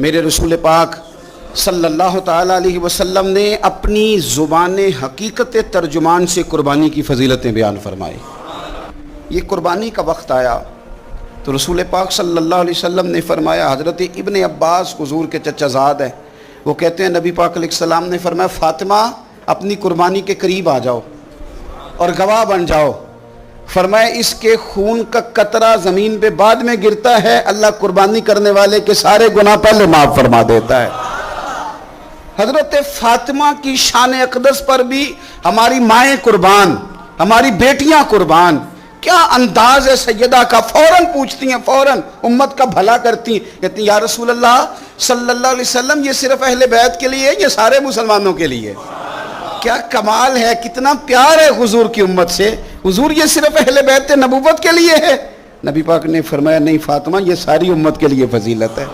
میرے رسول پاک صلی اللہ تعالیٰ علیہ وسلم نے اپنی زبان حقیقت ترجمان سے قربانی کی فضیلتیں بیان فرمائی۔ یہ قربانی کا وقت آیا تو رسول پاک صلی اللہ علیہ وسلم نے فرمایا، حضرت ابن عباس حضور کے چچا زاد ہیں، وہ کہتے ہیں نبی پاک علیہ السلام نے فرمایا فاطمہ اپنی قربانی کے قریب آ جاؤ اور گواہ بن جاؤ۔ فرمایا اس کے خون کا قطرہ زمین پہ بعد میں گرتا ہے، اللہ قربانی کرنے والے کے سارے گناہ پہلے معاف فرما دیتا ہے۔ حضرت فاطمہ کی شان اقدس پر بھی ہماری مائیں قربان، ہماری بیٹیاں قربان، کیا انداز ہے سیدہ کا، فوراً پوچھتی ہیں، فوراً امت کا بھلا کرتی ہیں، کہتی ہیں یا رسول اللہ صلی اللہ علیہ وسلم یہ صرف اہل بیت کے لیے ہے، یہ سارے مسلمانوں کے لیے؟ کیا کمال ہے، کتنا پیار ہے حضور کی امت سے۔ حضور یہ صرف اہل بیت نبوت کے لیے ہے؟ نبی پاک نے فرمایا نہیں فاطمہ، یہ ساری امت کے لیے فضیلت ہے۔